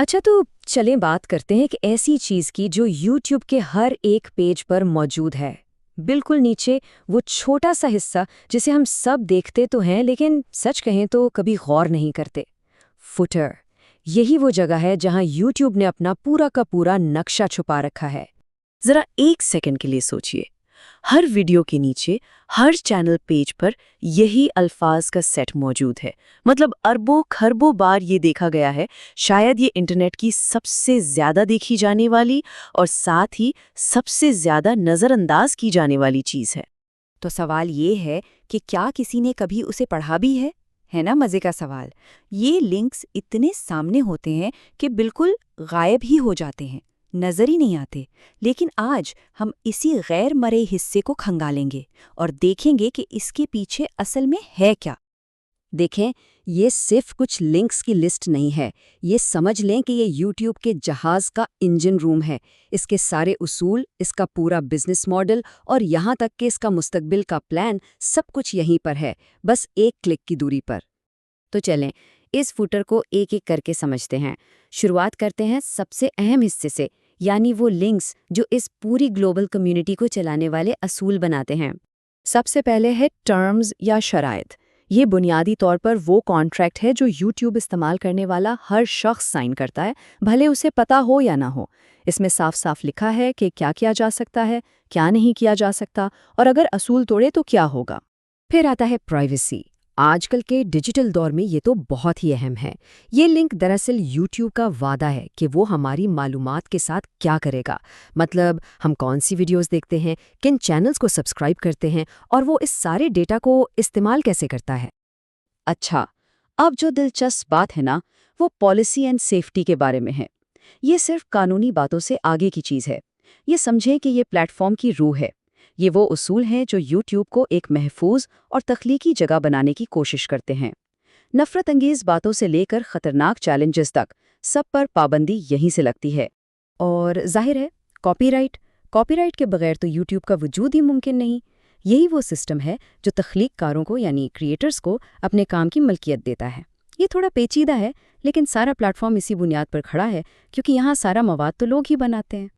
अच्छा, तो चलें बात करते हैं एक ऐसी चीज़ की जो यूट्यूब के हर एक पेज पर मौजूद है। बिल्कुल नीचे वो छोटा सा हिस्सा जिसे हम सब देखते तो हैं लेकिन सच कहें तो कभी गौर नहीं करते। फुटर। यही वो जगह है जहां यूट्यूब ने अपना पूरा का पूरा नक्शा छुपा रखा है। जरा एक सेकंड के लिए सोचिए। हर वीडियो के नीचे, हर चैनल पेज पर यही अल्फाज का सेट मौजूद है। मतलब अरबों खरबों बार ये देखा गया है। शायद ये इंटरनेट की सबसे ज्यादा देखी जाने वाली और साथ ही सबसे ज्यादा नजरअंदाज की जाने वाली चीज है। तो सवाल ये है कि क्या किसी ने कभी उसे पढ़ा भी है ना मज़े का सवाल। ये लिंक्स इतने सामने होते हैं कि बिल्कुल गायब ही हो जाते हैं, नज़र ही नहीं आते। लेकिन आज हम इसी गैर मरे हिस्से को खंगालेंगे और देखेंगे कि इसके पीछे असल में है क्या। देखें, ये सिर्फ कुछ लिंक्स की लिस्ट नहीं है। ये समझ लें कि ये यूट्यूब के जहाज़ का इंजन रूम है। इसके सारे उसूल, इसका पूरा बिजनेस मॉडल और यहाँ तक कि इसका मुस्तकबिल का प्लान, सब कुछ यहीं पर है, बस एक क्लिक की दूरी पर। तो चलें, इस फुटर को एक एक करके समझते हैं। शुरुआत करते हैं सबसे अहम हिस्से से, यानी वो लिंक्स जो इस पूरी ग्लोबल कम्युनिटी को चलाने वाले असूल बनाते हैं। सबसे पहले है टर्म्स या शराइत। ये बुनियादी तौर पर वो कॉन्ट्रैक्ट है जो यूट्यूब इस्तेमाल करने वाला हर शख्स साइन करता है, भले उसे पता हो या ना हो। इसमें साफ साफ लिखा है कि क्या किया जा सकता है, क्या नहीं किया जा सकता, और अगर असूल तोड़े तो क्या होगा। फिर आता है प्राइवेसी। आजकल के डिजिटल दौर में ये तो बहुत ही अहम है। ये लिंक दरअसल यूट्यूब का वादा है कि वो हमारी मालूमात के साथ क्या करेगा। मतलब हम कौन सी वीडियोस देखते हैं, किन चैनल्स को सब्सक्राइब करते हैं और वो इस सारे डेटा को इस्तेमाल कैसे करता है। अच्छा, अब जो दिलचस्प बात है ना, वो पॉलिसी एंड सेफ्टी के बारे में है। ये सिर्फ कानूनी बातों से आगे की चीज़ है। ये समझें कि ये प्लेटफॉर्म की रूह है। ये वो उसूल हैं जो यूट्यूब को एक महफूज और तख्लीकी जगह बनाने की कोशिश करते हैं। नफरत अंगेज बातों से लेकर खतरनाक चैलेंजेस तक, सब पर पाबंदी यहीं से लगती है। और जाहिर है, कॉपीराइट। कॉपीराइट के बगैर तो यूट्यूब का वजूद ही मुमकिन नहीं। यही वो सिस्टम है जो तख्लीककारों को यानी क्रिएटर्स को अपने काम की मलकियत देता है। ये थोड़ा पेचीदा है, लेकिन सारा प्लेटफॉर्म इसी बुनियाद पर खड़ा है, क्योंकि यहाँ सारा मवाद तो लोग ही बनाते हैं।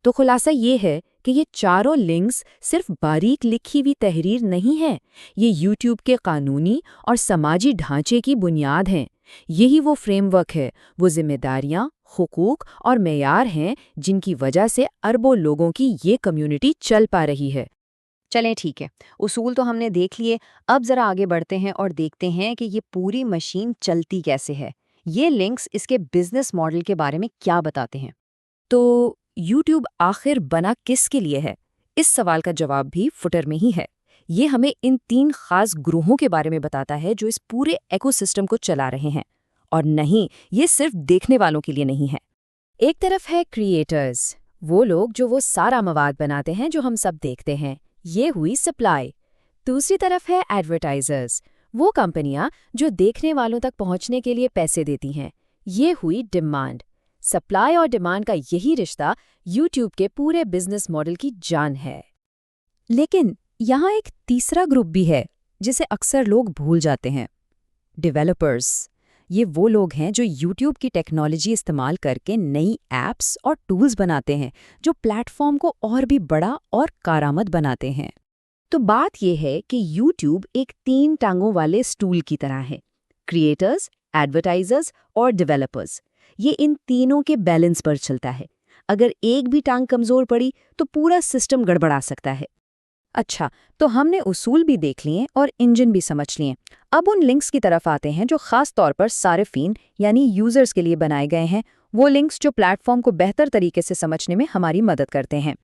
तो खुलासा ये है कि ये चारों लिंक्स सिर्फ बारीक लिखी हुई तहरीर नहीं है, ये यूट्यूब के कानूनी और समाजी ढांचे की बुनियाद हैं। यही वो फ्रेमवर्क है, वो जिम्मेदारियां, हुकूक और मेयार हैं जिनकी वजह से अरबों लोगों की ये कम्युनिटी चल पा रही है। चलें ठीक है, उसूल तो हमने देख लिए। अब जरा आगे बढ़ते हैं और देखते हैं कि ये पूरी मशीन चलती कैसे है। ये लिंक्स इसके बिजनेस मॉडल के बारे में क्या बताते हैं। तो यूट्यूब आखिर बना किसके लिए है? इस सवाल का जवाब भी फुटर में ही है। ये हमें इन 3 खास ग्रोहों के बारे में बताता है जो इस पूरे इकोसिस्टम को चला रहे हैं। और नहीं, ये सिर्फ देखने वालों के लिए नहीं है। एक तरफ है क्रिएटर्स, वो लोग जो वो सारा मवाद बनाते हैं जो हम सब देखते हैं। ये हुई सप्लाई। दूसरी तरफ है एडवर्टाइजर्स, वो कंपनियां जो देखने वालों तक पहुंचने के लिए पैसे देती हैं। ये हुई डिमांड। सप्लाई और डिमांड का यही रिश्ता यूट्यूब के पूरे बिजनेस मॉडल की जान है। लेकिन यहाँ एक तीसरा ग्रुप भी है जिसे अक्सर लोग भूल जाते हैं, डेवलपर्स। ये वो लोग हैं जो यूट्यूब की टेक्नोलॉजी इस्तेमाल करके नई ऐप्स और टूल्स बनाते हैं जो प्लेटफॉर्म को और भी बड़ा और कारआमद बनाते हैं। तो बात यह है कि यूट्यूब एक 3 टांगों वाले स्टूल की तरह है। क्रिएटर्स, एडवर्टाइजर्स और डेवलपर्स, ये इन तीनों के बैलेंस पर चलता है। अगर एक भी टांग कमजोर पड़ी तो पूरा सिस्टम गड़बड़ा सकता है। अच्छा, तो हमने उसूल भी देख लिए और इंजन भी समझ लिए। अब उन लिंक्स की तरफ आते हैं जो खास तौर पर सारिफीन यानी यूजर्स के लिए बनाए गए हैं। वो लिंक्स जो प्लेटफॉर्म को बेहतर तरीके से समझने में हमारी मदद करते हैं।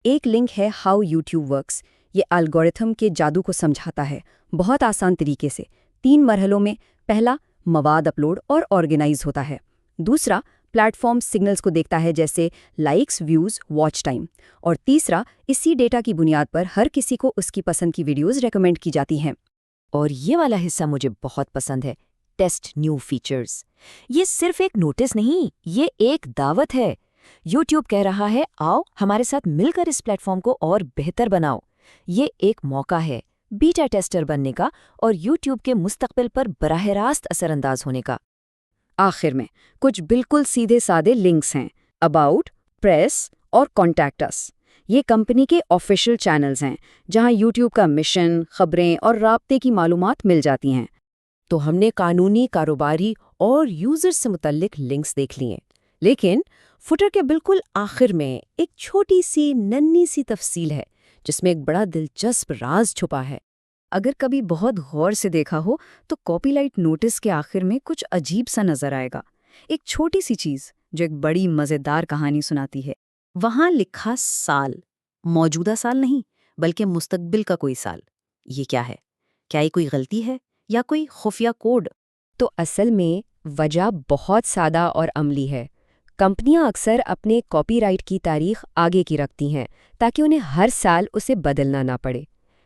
एक लिंक है हाउ यूट्यूब वर्क्स। ये एल्गोरिथम के जादू को समझाता है, बहुत आसान तरीके से। 3 मरहलों में। पहला, मवाद अपलोड और ऑर्गेनाइज होता है। दूसरा, प्लेटफॉर्म सिग्नल्स को देखता है जैसे लाइक्स, व्यूज़, वॉच टाइम। और तीसरा, इसी डेटा की बुनियाद पर हर किसी को उसकी पसंद की वीडियोस रेकमेंड की जाती हैं। और ये वाला हिस्सा मुझे बहुत पसंद है, टेस्ट न्यू फीचर्स। ये सिर्फ एक नोटिस नहीं, ये एक दावत है। यूट्यूब कह रहा है, आओ हमारे साथ मिलकर इस प्लेटफॉर्म को और बेहतर बनाओ। ये एक मौका है बीटा टेस्टर बनने का और यूट्यूब के मुस्तकबिल पर बराह रास्त असरअंदाज होने का। آخر میں کچھ بالکل سیدھے سادے لنکس ہیں، اباؤٹ، پریس اور کانٹیکٹ اس۔ یہ کمپنی کے آفیشیل چینلز ہیں جہاں یوٹیوب کا مشن، خبریں اور رابطے کی معلومات مل جاتی ہیں۔ تو ہم نے قانونی، کاروباری اور یوزر سے متعلق لنکس دیکھ لیے، لیکن فوٹر کے بالکل آخر میں ایک چھوٹی سی ننھی سی تفصیل ہے جس میں ایک بڑا دلچسپ راز چھپا ہے۔ اگر کبھی بہت غور سے دیکھا ہو تو کاپی رائٹ نوٹس کے آخر میں کچھ عجیب سا نظر آئے گا، ایک چھوٹی سی چیز جو ایک بڑی مزیدار کہانی سناتی ہے۔ وہاں لکھا سال، موجودہ سال نہیں بلکہ مستقبل کا کوئی سال۔ یہ کیا ہے؟ کیا یہ کوئی غلطی ہے یا کوئی خفیہ کوڈ؟ تو اصل میں وجہ بہت سادہ اور عملی ہے۔ کمپنیاں اکثر اپنے کاپی رائٹ کی تاریخ آگے کی رکھتی ہیں تاکہ انہیں ہر سال اسے بدلنا نہ پڑے۔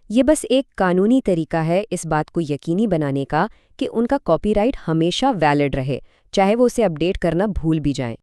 یہ بس ایک قانونی طریقہ ہے اس بات کو یقینی بنانے کا کہ ان کا کاپی رائٹ ہمیشہ ویلڈ رہے، چاہے وہ اسے اپڈیٹ کرنا بھول بھی جائیں۔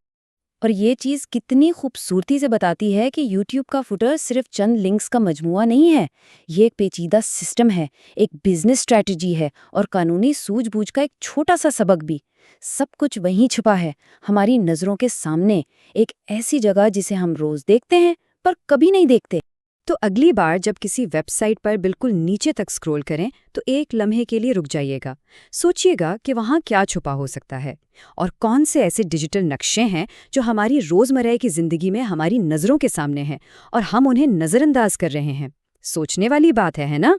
اور یہ چیز کتنی خوبصورتی سے بتاتی ہے کہ یوٹیوب کا فوٹر صرف چند لنکس کا مجموعہ نہیں ہے، یہ ایک پیچیدہ سسٹم ہے، ایک بزنس اسٹریٹجی ہے اور قانونی سوجھ بوجھ کا ایک چھوٹا سا سبق بھی۔ سب کچھ وہیں چھپا ہے، ہماری نظروں کے سامنے، ایک ایسی جگہ جسے ہم روز دیکھتے ہیں پر کبھی نہیں دیکھتے۔ تو اگلی بار جب کسی ویب سائٹ پر بالکل نیچے تک سکرول کریں تو ایک لمحے کے لیے رک جائیے گا، سوچیے گا کہ وہاں کیا چھپا ہو سکتا ہے اور کون سے ایسے ڈیجیٹل نقشے ہیں جو ہماری روزمرہ کی زندگی میں ہماری نظروں کے سامنے ہیں اور ہم انہیں نظر انداز کر رہے ہیں۔ سوچنے والی بات ہے نا؟